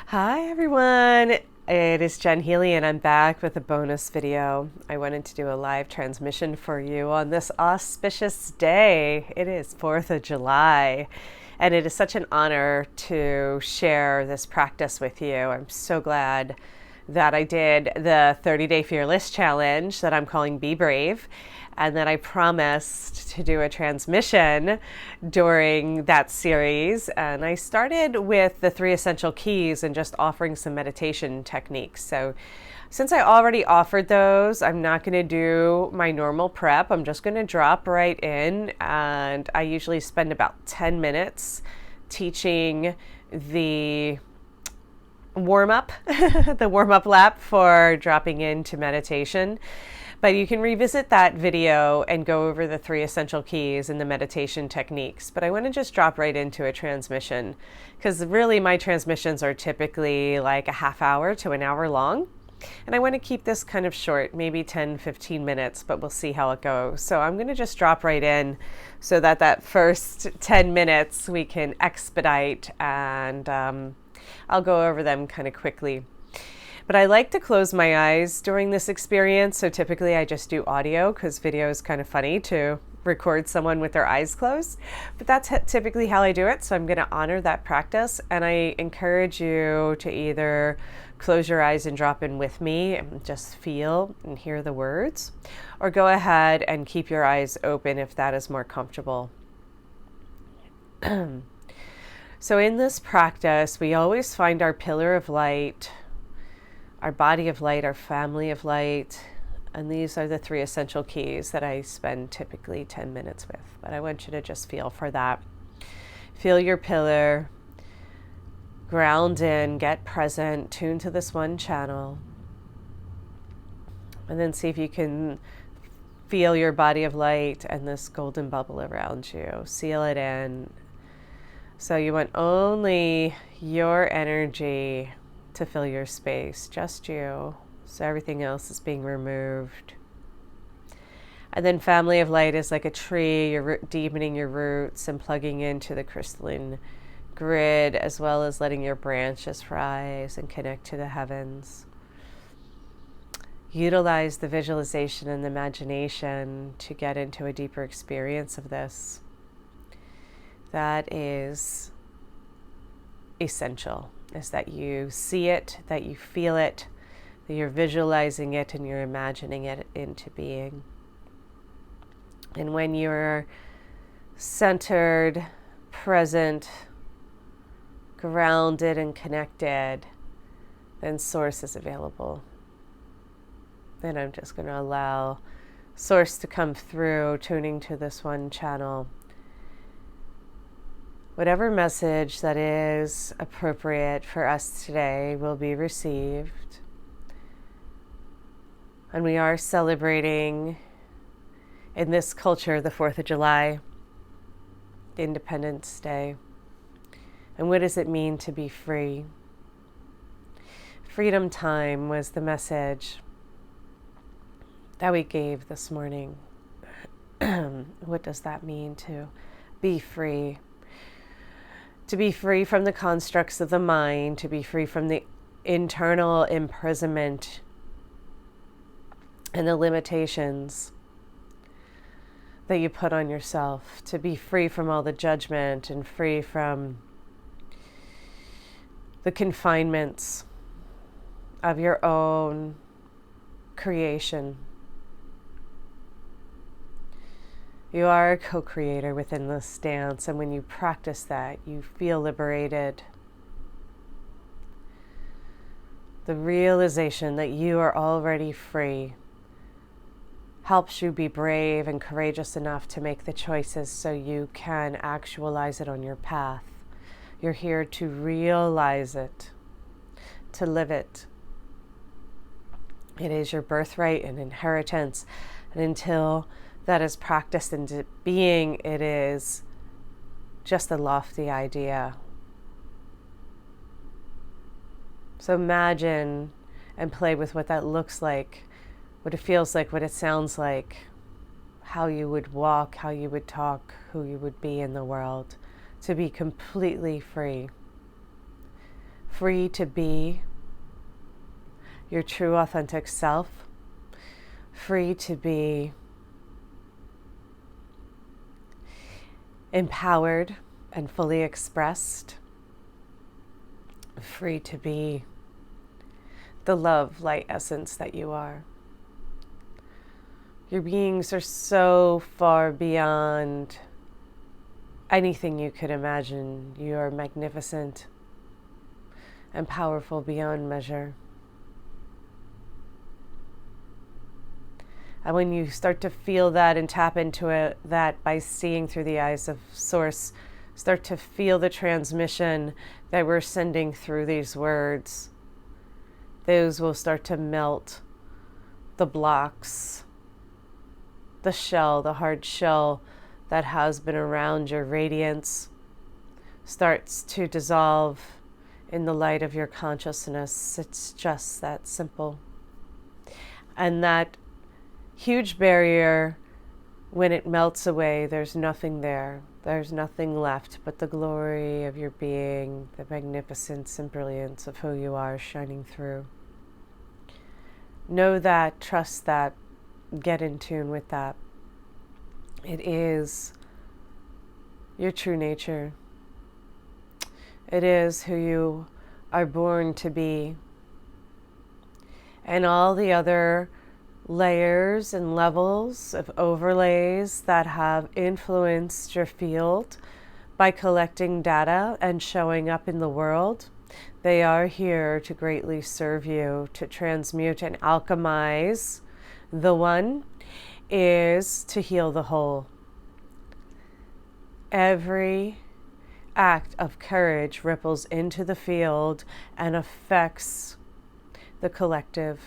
Hi everyone, it is Jen Healy and I'm back with a bonus video. I wanted to do a live transmission for you on this auspicious day. It is 4th of July and it is such an honor to share this practice with you. I'm so glad that I did the 30-day Fearless Challenge that I'm calling Be Brave, and that I promised to do a transmission during that series. And I started with the 3 essential keys and just offering some meditation techniques. So since I already offered those, I'm not going to do my normal prep. I'm just going to drop right in, and I usually spend about 10 minutes teaching the warm-up, the warm-up lap for dropping into meditation. But you can revisit that video and go over the 3 essential keys and the meditation techniques. But I want to just drop right into a transmission, because really my transmissions are typically like a half hour to an hour long. And I want to keep this kind of short, maybe 10-15 minutes, but we'll see how it goes. So I'm going to just drop right in so that first 10 minutes we can expedite, and I'll go over them kind of quickly. But I like to close my eyes during this experience, so typically I just do audio because video is kind of funny to record someone with their eyes closed. But that's typically how I do it, so I'm going to honor that practice, and I encourage you to either close your eyes and drop in with me and just feel and hear the words, or go ahead and keep your eyes open if that is more comfortable. So in this practice, we always find our pillar of light, our body of light, our family of light, and these are the 3 essential keys that I spend typically 10 minutes with. But I want you to just feel for that. Feel your pillar, ground in, get present, tune to this one channel, and then see if you can feel your body of light and this golden bubble around you. Seal it in. So you want only your energy to fill your space, just you. So everything else is being removed. And then family of light is like a tree. You're deepening your roots and plugging into the crystalline grid, as well as letting your branches rise and connect to the heavens. Utilize the visualization and the imagination to get into a deeper experience of this. That is essential, is that you see it, that you feel it, that you're visualizing it and you're imagining it into being. And when you're centered, present, grounded, and connected, then Source is available. Then I'm just going to allow Source to come through, tuning to this one channel. Whatever message that is appropriate for us today will be received. And we are celebrating in this culture the 4th of July, Independence Day. And what does it mean to be free? Freedom time was the message that we gave this morning. What does that mean to be free? To be free from the constructs of the mind, to be free from the internal imprisonment and the limitations that you put on yourself, to be free from all the judgment and free from the confinements of your own creation. You are a co-creator within this dance, and when you practice that, you feel liberated. The realization that you are already free helps you be brave and courageous enough to make the choices so you can actualize it on your path. You're here to realize it, to live it. It is your birthright and inheritance, and until that is practiced into being, it is just a lofty idea. So imagine and play with what that looks like, what it feels like, what it sounds like, how you would walk, how you would talk, who you would be in the world, to be completely free free to be your true authentic self, free to be empowered and fully expressed, free to be the love, light essence that you are. Your beings are so far beyond anything you could imagine. You are magnificent and powerful beyond measure. And when you start to feel that and tap into it, that by seeing through the eyes of Source, start to feel the transmission that we're sending through these words, those will start to melt the blocks, the shell, the hard shell that has been around your radiance starts to dissolve in the light of your consciousness. It's just that simple. And that huge barrier, when it melts away, there's nothing there. There's nothing left but the glory of your being, the magnificence and brilliance of who you are shining through. Know that, trust that, get in tune with that. It is your true nature. It is who you are born to be. And all the other layers and levels of overlays that have influenced your field by collecting data and showing up in the world, they are here to greatly serve you, to transmute and alchemize. The one is to heal the whole. Every act of courage ripples into the field and affects the collective.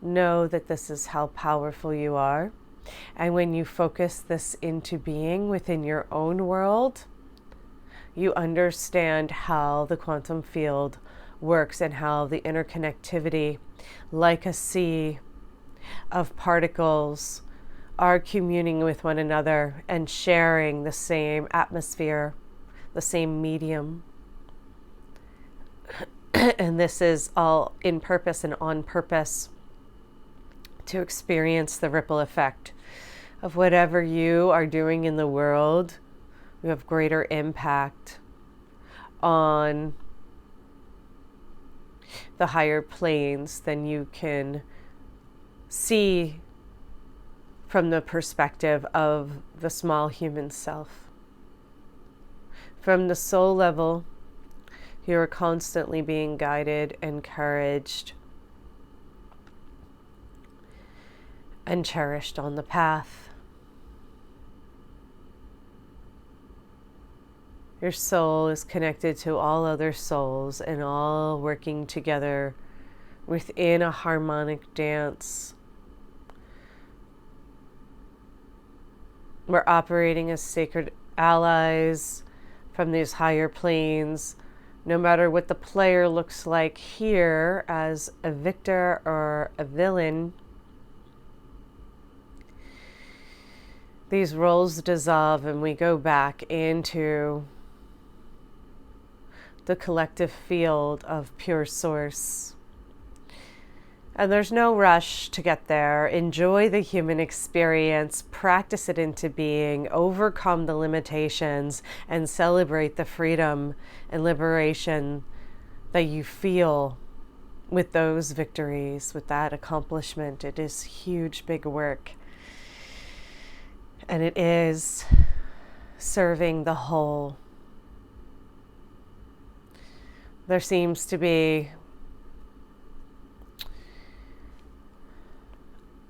Know that this is how powerful you are. And when you focus this into being within your own world, you understand how the quantum field works and how the interconnectivity, like a sea of particles, are communing with one another and sharing the same atmosphere, the same medium. And this is all in purpose and on purpose to experience the ripple effect of whatever you are doing in the world. You have greater impact on the higher planes than you can see from the perspective of the small human self. From the soul level, you are constantly being guided, encouraged, and cherished on the path. Your soul is connected to all other souls and all working together within a harmonic dance. We're operating as sacred allies from these higher planes, no matter what the player looks like here as a victor or a villain. These roles dissolve and we go back into the collective field of pure source. And there's no rush to get there. Enjoy the human experience, practice it into being, overcome the limitations, and celebrate the freedom and liberation that you feel with those victories, with that accomplishment. It is huge, big work. And it is serving the whole. There seems to be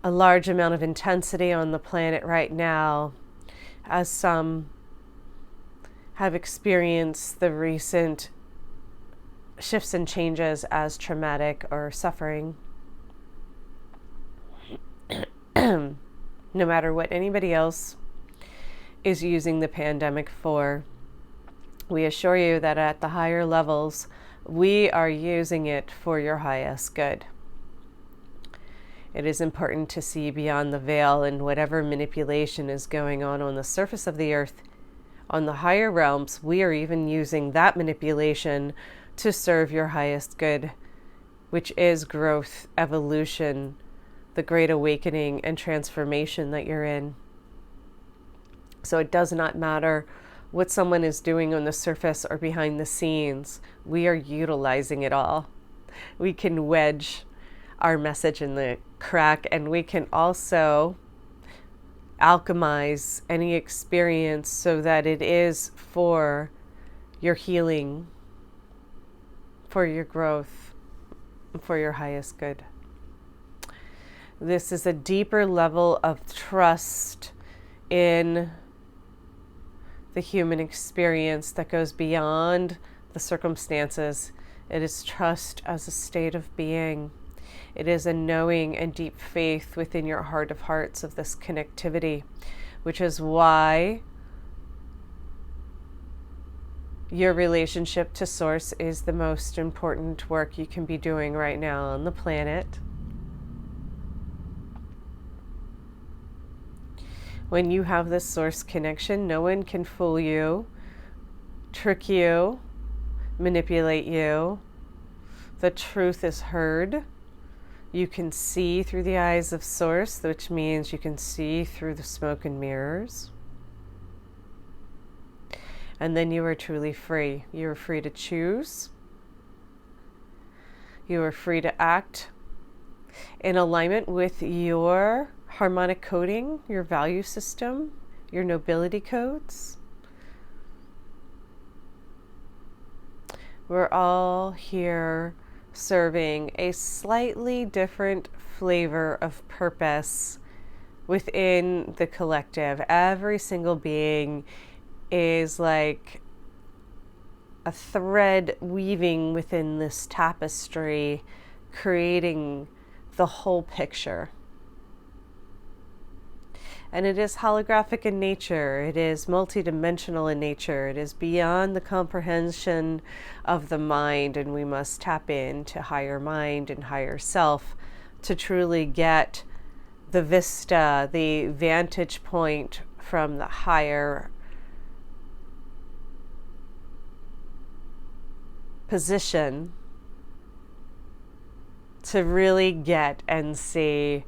a large amount of intensity on the planet right now, as some have experienced the recent shifts and changes as traumatic or suffering. No matter what anybody else is using the pandemic for, we assure you that at the higher levels, we are using it for your highest good. It is important to see beyond the veil and whatever manipulation is going on the surface of the earth. On the higher realms, we are even using that manipulation to serve your highest good, which is growth, evolution, the great awakening and transformation that you're in. So it does not matter what someone is doing on the surface or behind the scenes. We are utilizing it all. We can wedge our message in the crack, and we can also alchemize any experience so that it is for your healing, for your growth, for your highest good. This is a deeper level of trust in the human experience that goes beyond the circumstances. It is trust as a state of being. It is a knowing and deep faith within your heart of hearts of this connectivity, which is why your relationship to Source is the most important work you can be doing right now on the planet. When you have this Source connection, no one can fool you, trick you, manipulate you. The truth is heard. You can see through the eyes of Source, which means you can see through the smoke and mirrors. And then you are truly free. You are free to choose. You are free to act in alignment with your harmonic coding, your value system, your nobility codes. We're all here serving a slightly different flavor of purpose within the collective. Every single being is like a thread weaving within this tapestry, creating the whole picture. And it is holographic in nature. It is multidimensional in nature. It is beyond the comprehension of the mind, and we must tap into higher mind and higher self to truly get the vista, the vantage point from the higher position to really get and see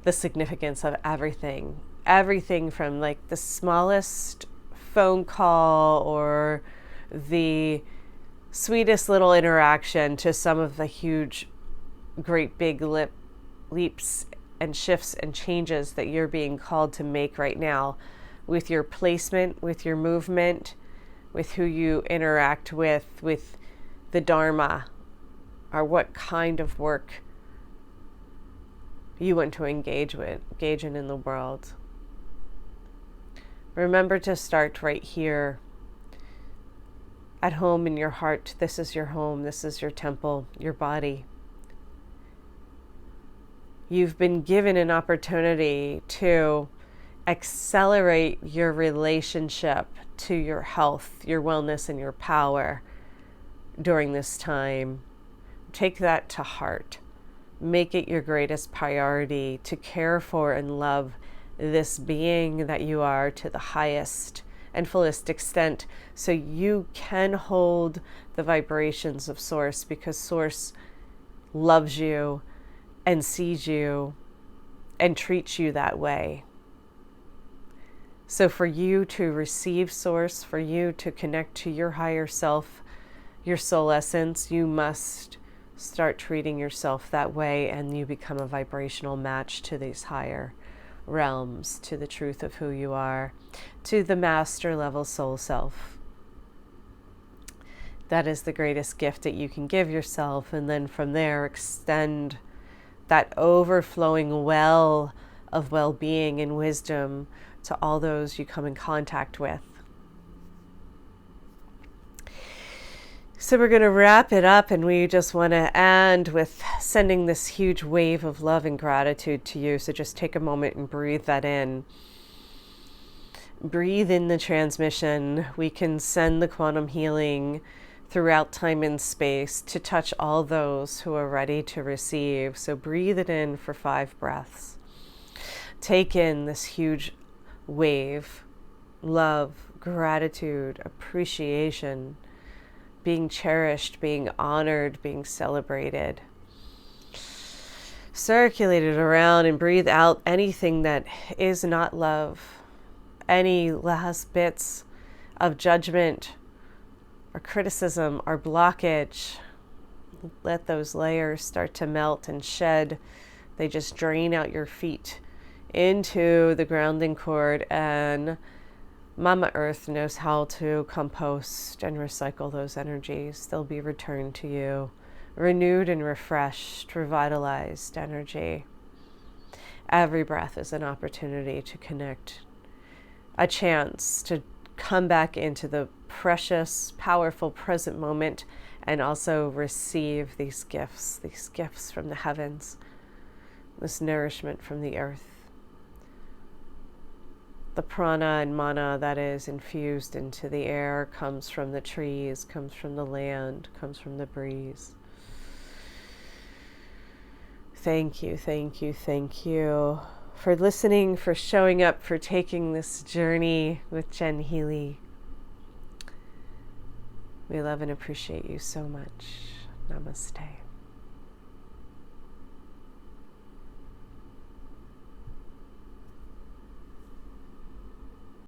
the significance of everything. Everything from like the smallest phone call or the sweetest little interaction to some of the huge, great big leaps and shifts and changes that you're being called to make right now with your placement, with your movement, with who you interact with the Dharma, or what kind of work you want to engage in the world. Remember to start right here at home in your heart. This is your home. This is your temple, your body. You've been given an opportunity to accelerate your relationship to your health, your wellness, and your power during this time. Take that to heart. Make it your greatest priority to care for and love this being that you are to the highest and fullest extent, so you can hold the vibrations of Source, because Source loves you and sees you and treats you that way. So for you to receive Source, for you to connect to your higher self, your soul essence, you must start treating yourself that way, and you become a vibrational match to these higher realms, to the truth of who you are, to the master level soul self. That is the greatest gift that you can give yourself, and then from there extend that overflowing well of well-being and wisdom to all those you come in contact with. So we're going to wrap it up, and we just want to end with sending this huge wave of love and gratitude to you. So just take a moment and breathe that in. Breathe in the transmission. We can send the quantum healing throughout time and space to touch all those who are ready to receive. So breathe it in for 5 breaths. Take in this huge wave, love, gratitude, appreciation, being cherished, being honored, being celebrated. Circulate it around and breathe out anything that is not love, any last bits of judgment or criticism or blockage. Let those layers start to melt and shed. They just drain out your feet into the grounding cord, and Mama Earth knows how to compost and recycle those energies. They'll be returned to you, renewed and refreshed, revitalized energy. Every breath is an opportunity to connect, a chance to come back into the precious, powerful present moment, and also receive these gifts from the heavens, this nourishment from the earth. The prana and mana that is infused into the air comes from the trees, comes from the land, comes from the breeze. Thank you, thank you, thank you for listening, for showing up, for taking this journey with Jen Healy. We love and appreciate you so much. Namaste.